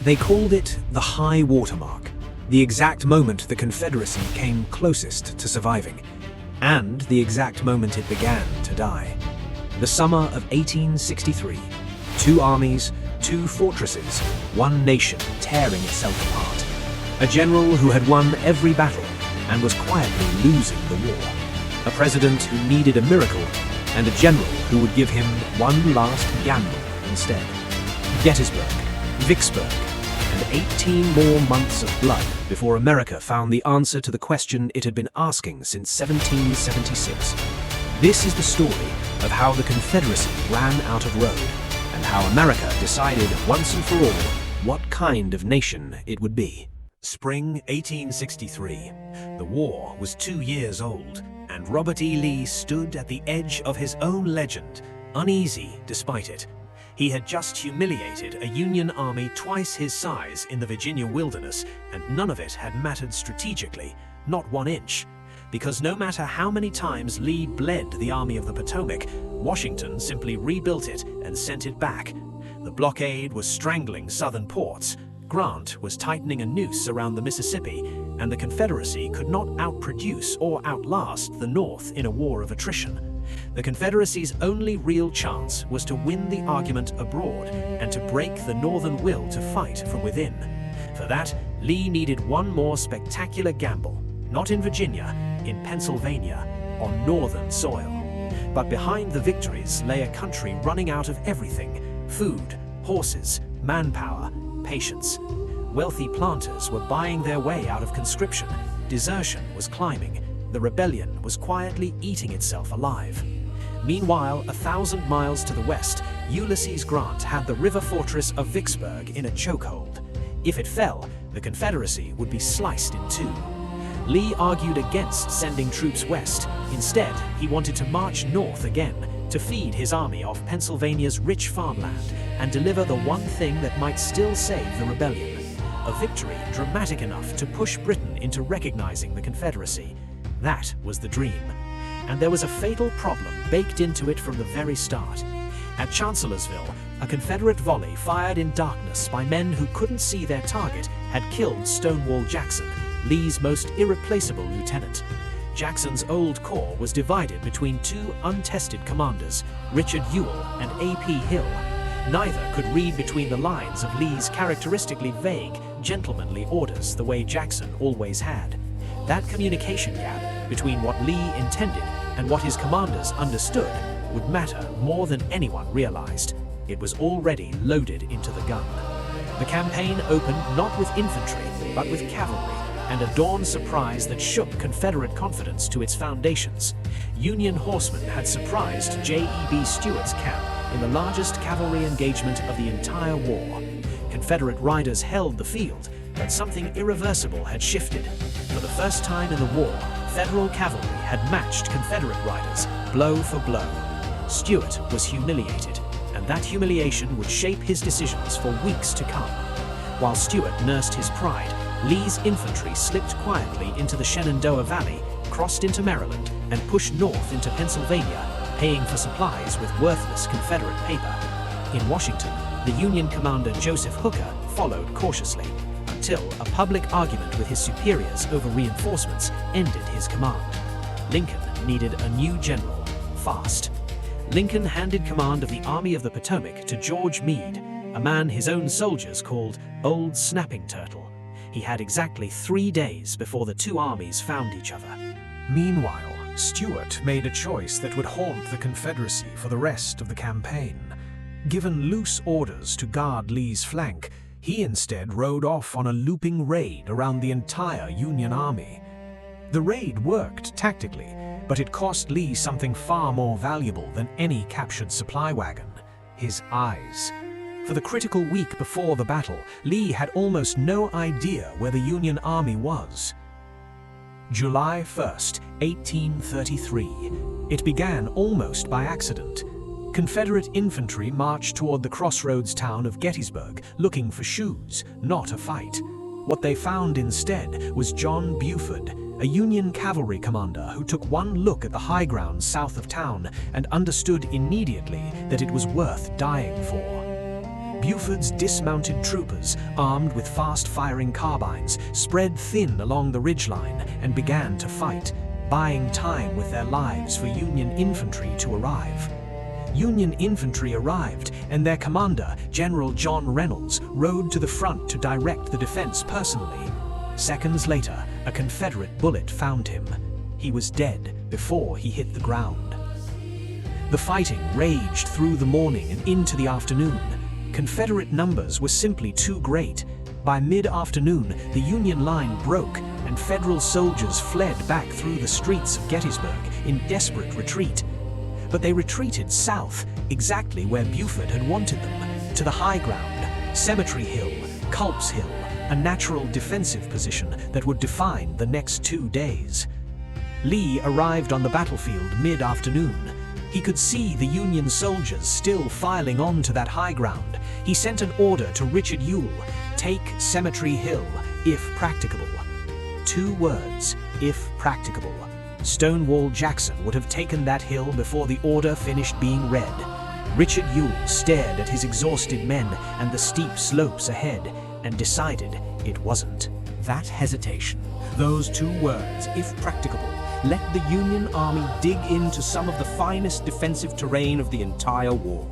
They called it the high watermark, the exact moment the Confederacy came closest to surviving, and the exact moment it began to die. The summer of 1863. Two armies, two fortresses, one nation tearing itself apart. A general who had won every battle and was quietly losing the war. A president who needed a miracle, and a general who would give him one last gamble instead. Gettysburg, Vicksburg, and 18 more months of blood before America found the answer to the question it had been asking since 1776. This is the story of how the Confederacy ran out of road, and how America decided once and for all what kind of nation it would be. Spring 1863. The war was 2 years old, and Robert E. Lee stood at the edge of his own legend, uneasy despite it. He had just humiliated a Union army twice his size in the Virginia wilderness, and none of it had mattered strategically, not 1 inch. Because no matter how many times Lee bled the Army of the Potomac, Washington simply rebuilt it and sent it back. The blockade was strangling southern ports, Grant was tightening a noose around the Mississippi, and the Confederacy could not outproduce or outlast the North in a war of attrition. The Confederacy's only real chance was to win the argument abroad and to break the Northern will to fight from within. For that, Lee needed one more spectacular gamble, not in Virginia, in Pennsylvania, on Northern soil. But behind the victories lay a country running out of everything: food, horses, manpower, patience. Wealthy planters were buying their way out of conscription. Desertion was climbing. The rebellion was quietly eating itself alive. Meanwhile, 1,000 miles to the west, Ulysses Grant had the river fortress of Vicksburg in a chokehold. If it fell, the Confederacy would be sliced in two. Lee argued against sending troops west. Instead, he wanted to march north again, to feed his army off Pennsylvania's rich farmland and deliver the one thing that might still save the rebellion. A victory dramatic enough to push Britain into recognizing the Confederacy. That was the dream. And there was a fatal problem baked into it from the very start. At Chancellorsville, a Confederate volley fired in darkness by men who couldn't see their target had killed Stonewall Jackson, Lee's most irreplaceable lieutenant. Jackson's old corps was divided between two untested commanders, Richard Ewell and A.P. Hill. Neither could read between the lines of Lee's characteristically vague, gentlemanly orders the way Jackson always had. That communication gap between what Lee intended and what his commanders understood would matter more than anyone realized. It was already loaded into the gun. The campaign opened not with infantry, but with cavalry, and a dawn surprise that shook Confederate confidence to its foundations. Union horsemen had surprised J.E.B. Stuart's camp in the largest cavalry engagement of the entire war. Confederate riders held the field, but something irreversible had shifted. For the first time in the war, Federal cavalry had matched Confederate riders, blow for blow. Stuart was humiliated, and that humiliation would shape his decisions for weeks to come. While Stuart nursed his pride, Lee's infantry slipped quietly into the Shenandoah Valley, crossed into Maryland, and pushed north into Pennsylvania, paying for supplies with worthless Confederate paper. In Washington, the Union commander Joseph Hooker followed cautiously, until a public argument with his superiors over reinforcements ended his command. Lincoln needed a new general, fast. Lincoln handed command of the Army of the Potomac to George Meade, a man his own soldiers called Old Snapping Turtle. He had exactly 3 days before the two armies found each other. Meanwhile, Stuart made a choice that would haunt the Confederacy for the rest of the campaign. Given loose orders to guard Lee's flank, he instead rode off on a looping raid around the entire Union army. The raid worked tactically, but it cost Lee something far more valuable than any captured supply wagon: his eyes. For the critical week before the battle, Lee had almost no idea where the Union army was. July 1st, 1833. It began almost by accident. Confederate infantry marched toward the crossroads town of Gettysburg, looking for shoes, not a fight. What they found instead was John Buford, a Union cavalry commander who took one look at the high ground south of town and understood immediately that it was worth dying for. Buford's dismounted troopers, armed with fast-firing carbines, spread thin along the ridgeline and began to fight, buying time with their lives for Union infantry to arrive. Union infantry arrived, and their commander, General John Reynolds, rode to the front to direct the defense personally. Seconds later, a Confederate bullet found him. He was dead before he hit the ground. The fighting raged through the morning and into the afternoon. Confederate numbers were simply too great. By mid-afternoon, the Union line broke, and Federal soldiers fled back through the streets of Gettysburg in desperate retreat. But they retreated south, exactly where Buford had wanted them, to the high ground, Cemetery Hill, Culp's Hill, a natural defensive position that would define the next 2 days. Lee arrived on the battlefield mid-afternoon. He could see the Union soldiers still filing on to that high ground. He sent an order to Richard Ewell, "Take Cemetery Hill, if practicable." 2 words, if practicable. Stonewall Jackson would have taken that hill before the order finished being read. Richard Ewell stared at his exhausted men and the steep slopes ahead and decided it wasn't. That hesitation, those 2 words, if practicable, let the Union Army dig into some of the finest defensive terrain of the entire war.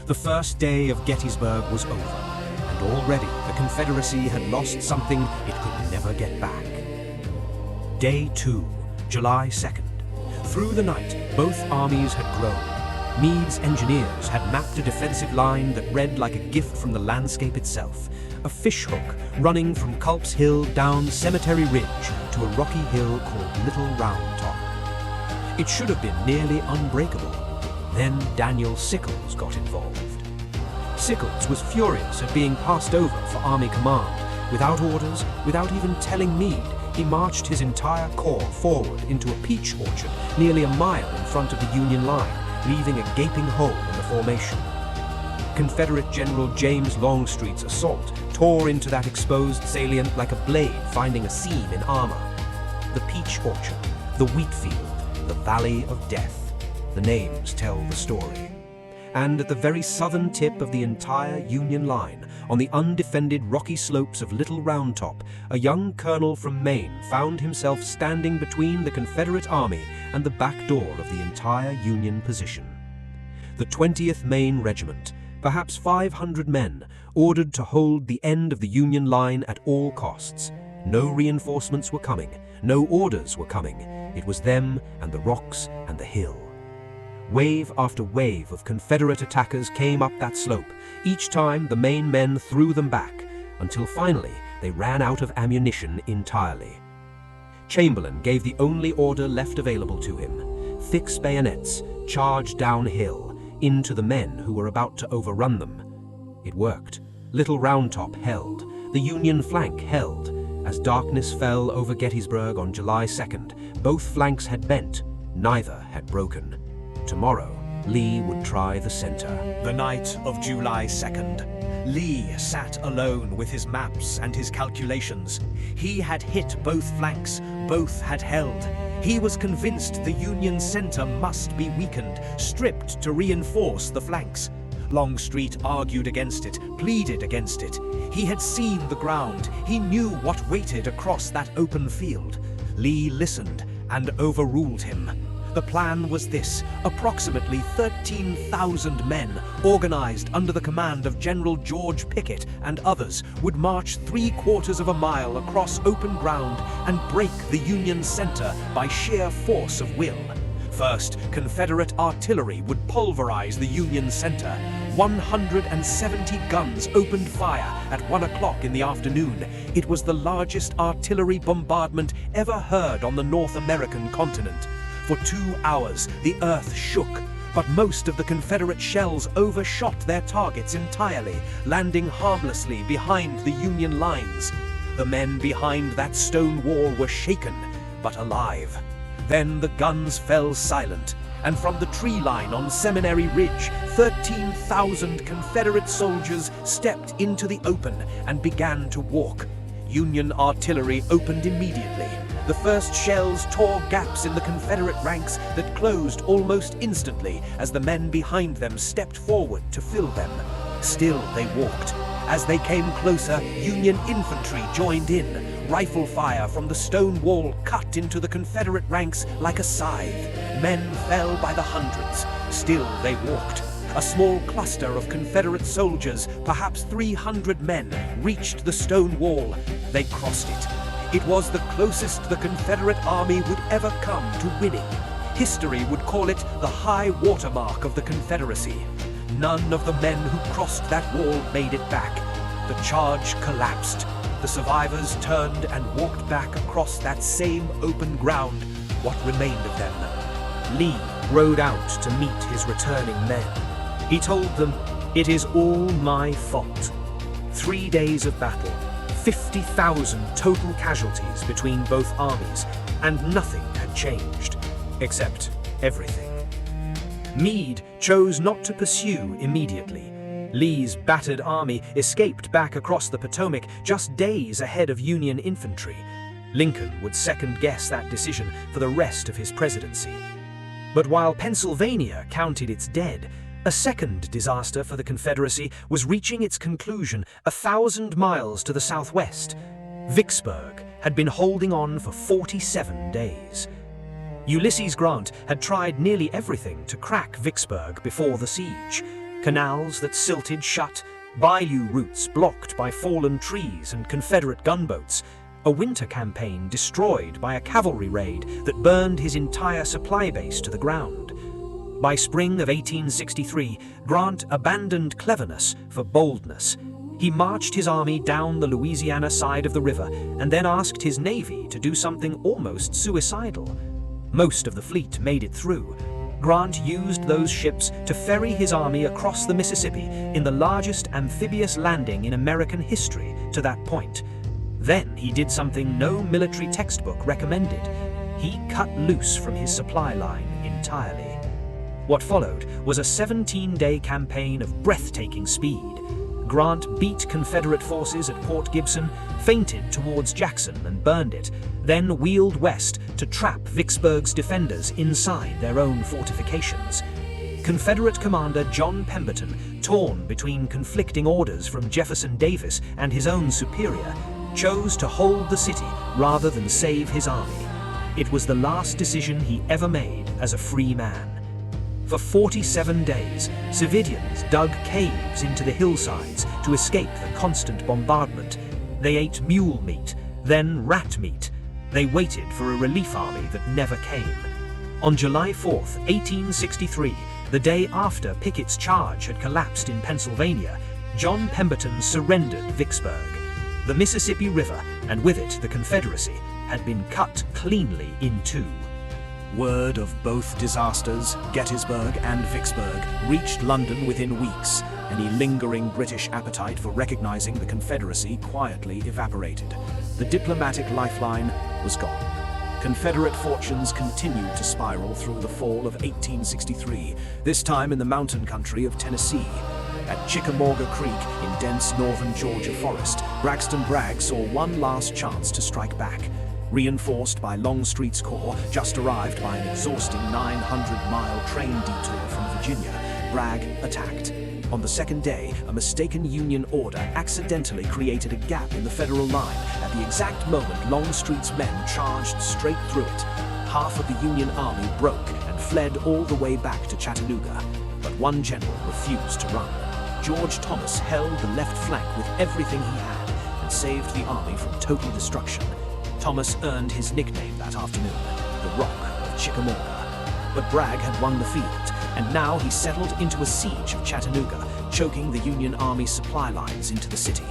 The first day of Gettysburg was over, and already the Confederacy had lost something it could never get back. Day 2, July 2nd. Through the night, both armies had grown. Meade's engineers had mapped a defensive line that read like a gift from the landscape itself, a fishhook running from Culp's Hill down Cemetery Ridge to a rocky hill called Little Round Top. It should have been nearly unbreakable. Then Daniel Sickles got involved. Sickles was furious at being passed over for Army command. Without orders, without even telling Meade, he marched his entire corps forward into a peach orchard nearly a mile in front of the Union line, leaving a gaping hole in the formation. Confederate General James Longstreet's assault tore into that exposed salient like a blade finding a seam in armor. The peach orchard, the wheat field, the Valley of Death. The names tell the story. And at the very southern tip of the entire Union line, on the undefended rocky slopes of Little Round Top, a young colonel from Maine found himself standing between the Confederate Army and the back door of the entire Union position. The 20th Maine Regiment, perhaps 500 men, ordered to hold the end of the Union line at all costs. No reinforcements were coming, no orders were coming. It was them and the rocks and the hill. Wave after wave of Confederate attackers came up that slope. Each time the Maine men threw them back, until finally they ran out of ammunition entirely. Chamberlain gave the only order left available to him: fix bayonets, charge downhill, into the men who were about to overrun them. It worked. Little Round Top held. The Union flank held. As darkness fell over Gettysburg on July 2nd, both flanks had bent, neither had broken. Tomorrow, Lee would try the center. The night of July 2nd. Lee sat alone with his maps and his calculations. He had hit both flanks, both had held. He was convinced the Union center must be weakened, stripped to reinforce the flanks. Longstreet argued against it, pleaded against it. He had seen the ground. He knew what waited across that open field. Lee listened and overruled him. The plan was this: approximately 13,000 men, organized under the command of General George Pickett and others, would march 3/4 of a mile across open ground and break the Union center by sheer force of will. First, Confederate artillery would pulverize the Union center. 170 guns opened fire at 1 o'clock in the afternoon. It was the largest artillery bombardment ever heard on the North American continent. For 2 hours, the earth shook, but most of the Confederate shells overshot their targets entirely, landing harmlessly behind the Union lines. The men behind that stone wall were shaken, but alive. Then the guns fell silent, and from the tree line on Seminary Ridge, 13,000 Confederate soldiers stepped into the open and began to walk. Union artillery opened immediately. The first shells tore gaps in the Confederate ranks that closed almost instantly as the men behind them stepped forward to fill them. Still they walked. As they came closer, Union infantry joined in. Rifle fire from the stone wall cut into the Confederate ranks like a scythe. Men fell by the hundreds. Still they walked. A small cluster of Confederate soldiers, perhaps 300 men, reached the stone wall. They crossed it. It was the closest the Confederate army would ever come to winning. History would call it the high watermark of the Confederacy. None of the men who crossed that wall made it back. The charge collapsed. The survivors turned and walked back across that same open ground, what remained of them. Lee rode out to meet his returning men. He told them, "It is all my fault." 3 days of battle, 50,000 total casualties between both armies, and nothing had changed, except everything. Meade chose not to pursue immediately. Lee's battered army escaped back across the Potomac just days ahead of Union infantry. Lincoln would second-guess that decision for the rest of his presidency. But while Pennsylvania counted its dead, a second disaster for the Confederacy was reaching its conclusion 1,000 miles to the southwest. Vicksburg had been holding on for 47 days. Ulysses Grant had tried nearly everything to crack Vicksburg before the siege. Canals that silted shut, bayou routes blocked by fallen trees and Confederate gunboats, a winter campaign destroyed by a cavalry raid that burned his entire supply base to the ground. By spring of 1863, Grant abandoned cleverness for boldness. He marched his army down the Louisiana side of the river and then asked his navy to do something almost suicidal. Most of the fleet made it through. Grant used those ships to ferry his army across the Mississippi in the largest amphibious landing in American history to that point. Then he did something no military textbook recommended. He cut loose from his supply line entirely. What followed was a 17-day campaign of breathtaking speed. Grant beat Confederate forces at Port Gibson, feinted towards Jackson and burned it, then wheeled west to trap Vicksburg's defenders inside their own fortifications. Confederate commander John Pemberton, torn between conflicting orders from Jefferson Davis and his own superior, chose to hold the city rather than save his army. It was the last decision he ever made as a free man. For 47 days, civilians dug caves into the hillsides to escape the constant bombardment. They ate mule meat, then rat meat. They waited for a relief army that never came. On July 4th, 1863, the day after Pickett's charge had collapsed in Pennsylvania, John Pemberton surrendered Vicksburg. The Mississippi River, and with it the Confederacy, had been cut cleanly in two. Word of both disasters, Gettysburg and Vicksburg, reached London within weeks. Any lingering British appetite for recognizing the Confederacy quietly evaporated. The diplomatic lifeline was gone. Confederate fortunes continued to spiral through the fall of 1863, this time in the mountain country of Tennessee. At Chickamauga Creek in dense northern Georgia forest, Braxton Bragg saw one last chance to strike back. Reinforced by Longstreet's corps, just arrived by an exhausting 900-mile train detour from Virginia, Bragg attacked. On the second day, a mistaken Union order accidentally created a gap in the Federal line at the exact moment Longstreet's men charged straight through it. Half of the Union army broke and fled all the way back to Chattanooga, but one general refused to run. George Thomas held the left flank with everything he had and saved the army from total destruction. Thomas earned his nickname that afternoon, the Rock of Chickamauga. But Bragg had won the field, and now he settled into a siege of Chattanooga, choking the Union Army's supply lines into the city.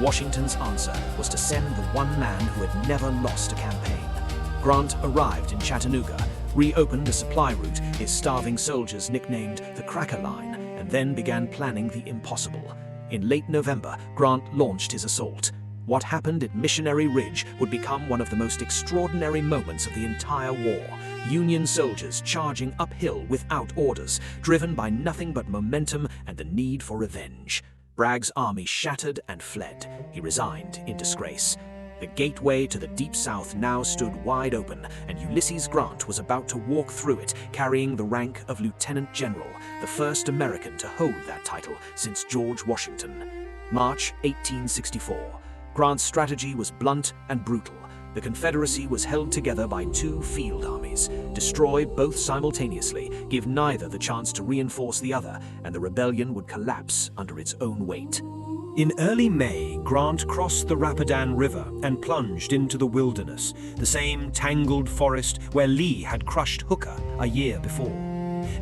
Washington's answer was to send the one man who had never lost a campaign. Grant arrived in Chattanooga, reopened a supply route his starving soldiers nicknamed the Cracker Line, and then began planning the impossible. In late November, Grant launched his assault. What happened at Missionary Ridge would become one of the most extraordinary moments of the entire war. Union soldiers charging uphill without orders, driven by nothing but momentum and the need for revenge. Bragg's army shattered and fled. He resigned in disgrace. The gateway to the Deep South now stood wide open, and Ulysses Grant was about to walk through it, carrying the rank of Lieutenant General, the first American to hold that title since George Washington. March 1864. Grant's strategy was blunt and brutal. The Confederacy was held together by two field armies. Destroy both simultaneously, give neither the chance to reinforce the other, and the rebellion would collapse under its own weight. In early May, Grant crossed the Rapidan River and plunged into the wilderness, the same tangled forest where Lee had crushed Hooker a year before.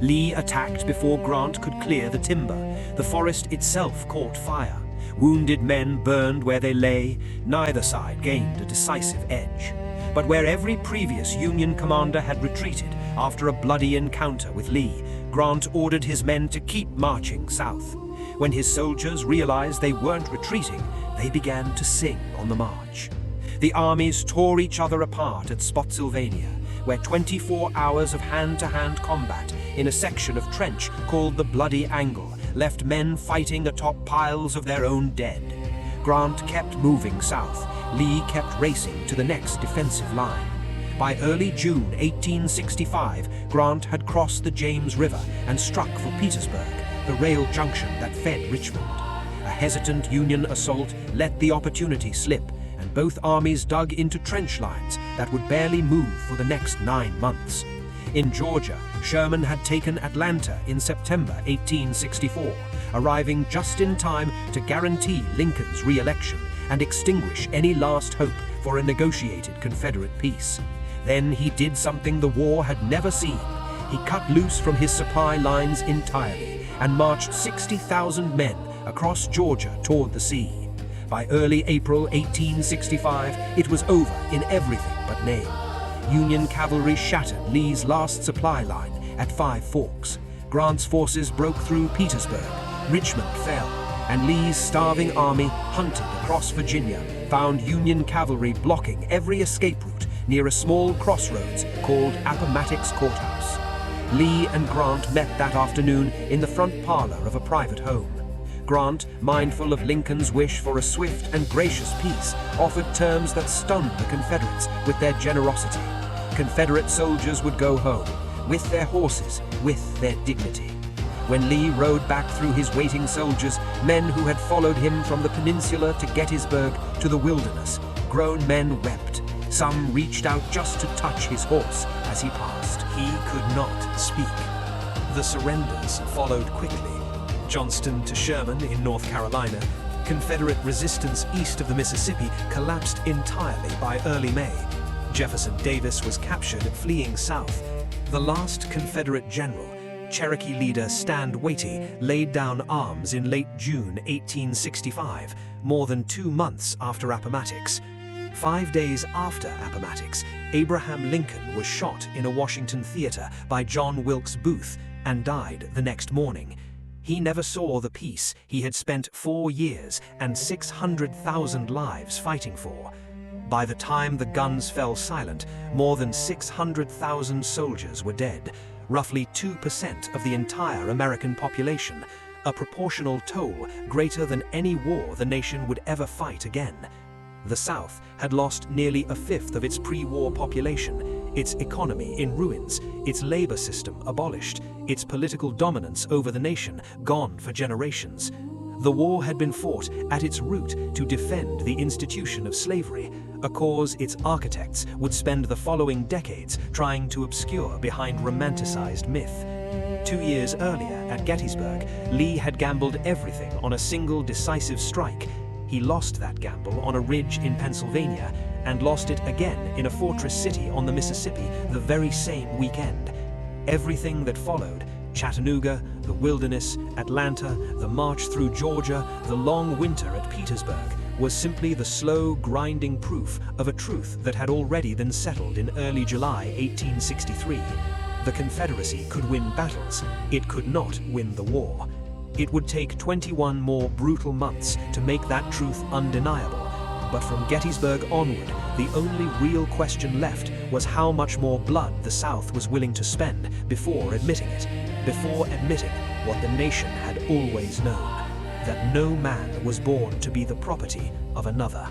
Lee attacked before Grant could clear the timber. The forest itself caught fire. Wounded men burned where they lay. Neither side gained a decisive edge. But where every previous Union commander had retreated after a bloody encounter with Lee, Grant ordered his men to keep marching south. When his soldiers realized they weren't retreating, they began to sing on the march. The armies tore each other apart at Spotsylvania, where 24 hours of hand-to-hand combat in a section of trench called the Bloody Angle left men fighting atop piles of their own dead. Grant kept moving south. Lee kept racing to the next defensive line. By early June 1865, Grant had crossed the James River and struck for Petersburg, the rail junction that fed Richmond. A hesitant Union assault let the opportunity slip, and both armies dug into trench lines that would barely move for the next 9 months. In Georgia, Sherman had taken Atlanta in September 1864, arriving just in time to guarantee Lincoln's re-election and extinguish any last hope for a negotiated Confederate peace. Then he did something the war had never seen. He cut loose from his supply lines entirely and marched 60,000 men across Georgia toward the sea. By early April 1865, it was over in everything but name. Union cavalry shattered Lee's last supply line at Five Forks. Grant's forces broke through Petersburg. Richmond fell, and Lee's starving army, hunted across Virginia, found Union cavalry blocking every escape route near a small crossroads called Appomattox Courthouse. Lee and Grant met that afternoon in the front parlor of a private home. Grant, mindful of Lincoln's wish for a swift and gracious peace, offered terms that stunned the Confederates with their generosity. Confederate soldiers would go home, with their horses, with their dignity. When Lee rode back through his waiting soldiers, men who had followed him from the peninsula to Gettysburg to the wilderness, grown men wept. Some reached out just to touch his horse as he passed. He could not speak. The surrenders followed quickly. Johnston to Sherman in North Carolina. Confederate resistance east of the Mississippi collapsed entirely by early May. Jefferson Davis was captured fleeing south. The last Confederate general, Cherokee leader Stand Watie, laid down arms in late June 1865, more than 2 months after Appomattox. 5 days after Appomattox, Abraham Lincoln was shot in a Washington theater by John Wilkes Booth and died the next morning. He never saw the peace he had spent 4 years and 600,000 lives fighting for. By the time the guns fell silent, more than 600,000 soldiers were dead, roughly 2% of the entire American population, a proportional toll greater than any war the nation would ever fight again. The South had lost nearly 1/5 of its pre-war population, its economy in ruins, its labor system abolished, its political dominance over the nation gone for generations. The war had been fought at its root to defend the institution of slavery, a cause its architects would spend the following decades trying to obscure behind romanticized myth. 2 years earlier, at Gettysburg, Lee had gambled everything on a single decisive strike. He lost that gamble on a ridge in Pennsylvania and lost it again in a fortress city on the Mississippi the very same weekend. Everything that followed, Chattanooga, the wilderness, Atlanta, the march through Georgia, the long winter at Petersburg, was simply the slow, grinding proof of a truth that had already been settled in early July 1863. The Confederacy could win battles. It could not win the war. It would take 21 more brutal months to make that truth undeniable. But from Gettysburg onward, the only real question left was how much more blood the South was willing to spend before admitting it, before admitting what the nation had always known, that no man was born to be the property of another.